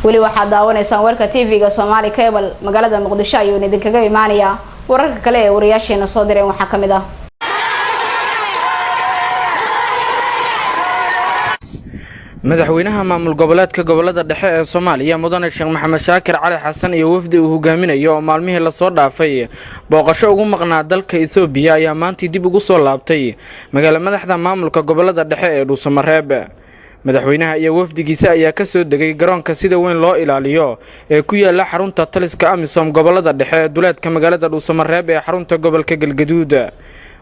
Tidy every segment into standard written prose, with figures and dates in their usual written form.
weli waxaad daawanaysaan warka TV-ga Somali Cable magaalada Muqdisho ayuu idinkaga imaanaya wararka kale ee wariyaasheena soo direen waxa kamid ah madaxweynaha maamul goboleedka gobolada dhexe ee Soomaaliya mudane Sheekh Maxamed Shaakir Cali Xasan iyo wafdi uu hogaaminayo oo maalmihii la soo dhaafay booqasho ugu maqnaa dalka Itoobiya ayaa maanta dib ugu soo laabtay magaalada madaxda maamulka gobolada dhexe ee Dhuusamareeb madaxweynaha iyo wafdigiisa ayaa ka soo degay garoonka sida weyn loo ilaaliyo ee ku yaala xarunta taliska Amisom gobolada dhexe ee duleedka magaalada Dhuusamareeb ee xarunta gobolka Galgaduud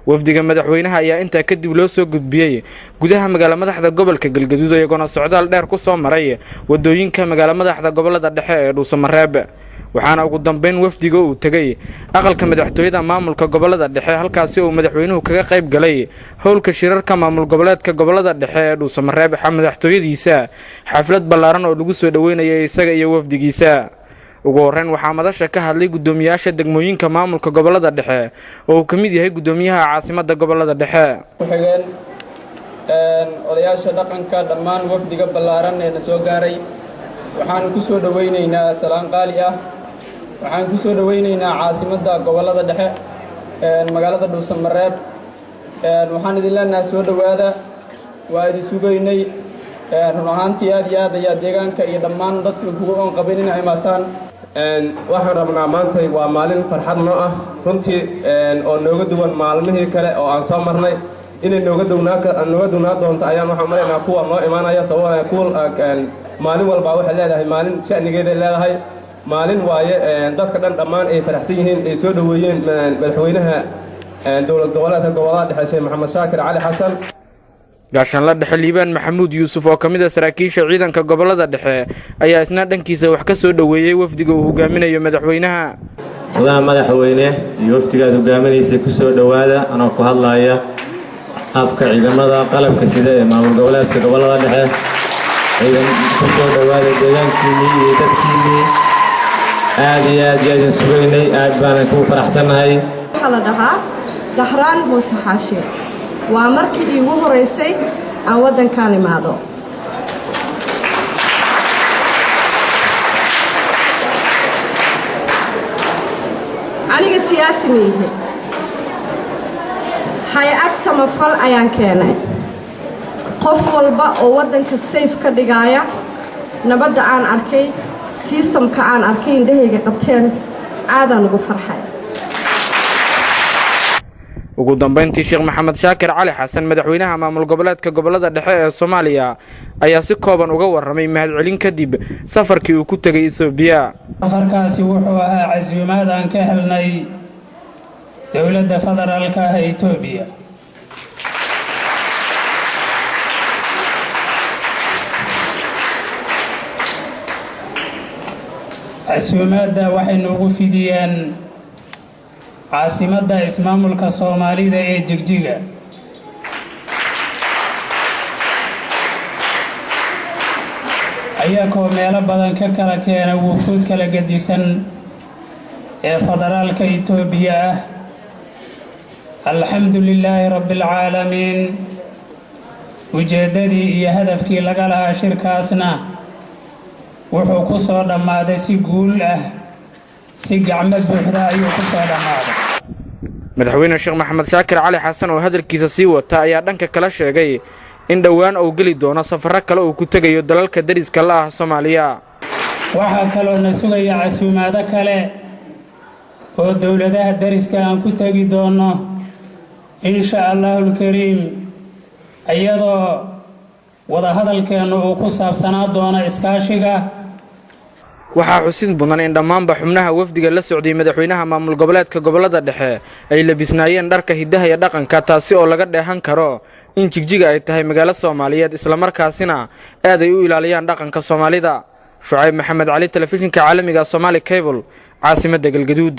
wafdiga madaxweynaha ayaa inta kadib loo soo gudbiyay gudaha magaalada madaxda gobolka Galgaduud iyagoo socdaal dheer ku soo maray wadooyinka magaalada madaxda gobolada dhexe ee Dhuusamareeb waxaana ugu dambeyn wafdiga uu tagay aqalka madaxtooyada maamulka gobolada dhexe halkaas oo madaxweynuhu kaga qayb galay howlka shirarka maamul goboleedka gobolada dhexe ee Dhuusamareeb madaxtooyadiisa xaflad ballaaran oo lagu soo dhaweynayay isaga iyo wafdigiisa ugu horeyn waxaa madasha ka hadlay gudoomiyaasha degmooyinka maamulka gobolada dhexe oo uu kamid yahay gudoomiyaha caasimadda gobolada dhexe ku xigeen odayaasha dhaqanka dhammaan wafdiga ballaaran ee soo gaaray waxaan ku soo dhaweynaynaa salaan qaali ah waxaan ku soo dhaweynaynaa caasimadda gobolada dhexe magaalada Dhuusamareeb waxaan idin leenahay soo dhawaada waa idin sugaynay run ahaantii aad iyo aad ayaa deegaanka iyo dhammaan dadka kugu oon qabin inay imaataan waxaan rabnaa maanta waa maalin farxad noo ah runtii oo nooga duwan maalmihii kale oo aan soo marnay inay nooga duwnaa doonto ayaan waxaan maleynaa kuwa noo imaanaya sababana kuwa maalin walba waxay leedahay maalin shanigeeda leedahay maalin waaye dadka dhammaan ay faraxsan yihiin ay soo dhaweeyeen madaxweynaha dowlad goboleedka gobolada dhexe Sheekh Maxamed Shaakir Cali Xasan gaashan la dhaxal Liibaan Maxamuud Yuusuf oo kamid ah saraakiisha ciidanka gobolada dhexe ayaa isna dhankiisa wax ka soo dhaweeyay wafdiga uu hogaaminayo madaxweynaha madaxweyne iyo wafdiga hogaaminaysa ku soo dhawaada anoo ku hadlaya afka ciidamada qalabka sida ee maamul goboleedka gobolada dhexe ciidan ku soo dhawaada deegaankiina iyo dadkiina aad iyo aad sugaynay aad baan ku faraxsanahay waxa la dhahaa Dahraan Muuse Xaashi waa markii ugu horeysay aan wadankan imaado aniga siyaasi miihi hay'ad samafal ayaan keenay qof walba oo wadanka safe ka dhigaya nabadda aan arkay systemka aan arkay indhahayga qabteen aadan ugu farxay ugu dambeyntii Sheekh Maxamed Shaakir Cali Xasan madaxweynaha maamul goboleedka gobolada dhexe ee Soomaaliya ayaa si kooban uga waramay mahadcelin kadib safarkii uu ku tagay Itoobiya safarkaasi wuxuu ahaa casuumaad aan ka helnay dawladda federaalka ah ee Itoobiya casuumaadda waxay noogu fidiyeen caasimadda ismaamulka Soomaalida ee Jigjiga ayagoo meelo badan ka kala keenay wufuud kala gedisan ee federaalka Itoobiya ah alxamdulillaahi rabbil caalamiin ujeedadii iyo hadafkii laga lahaa shirkaasna wuxuu ku soo dhammaaday si guul ah si gacmo buuxda ayuu ku soo dhammaaday madaxweyne Sheekh Maxamed Shaakir Cali Xasan oo hadalkiisa sii wata ayaa dhanka kala sheegay in dhawaan uu gali doono safar kale oo ku tagayo dalalka dariska la ah Soomaaliya waxa kale oo na sugaya casuumaad kale oo dawladaha dariska aan ku tagi doono insha Allahul Kariim ayadoo wada hadalkeenu uu ku saabsanaa doona iskaashiga waxaa xusin badan in dhammaanba xubnaha wafdiga la socday madaxweynaha maamul goboleedka gobolada dhexe ay labisnaayeen dharka hidaha iyo dhaqanka taasi oo laga dheehan karo in Jigjiga ay tahay magaalo Soomaaliyeed isla markaasina aad ay u ilaaliyaan dhaqanka Soomaalida Shucayb Maxamed Cali telefishinka caalamiga Somali Cable caasimadda Galgaduud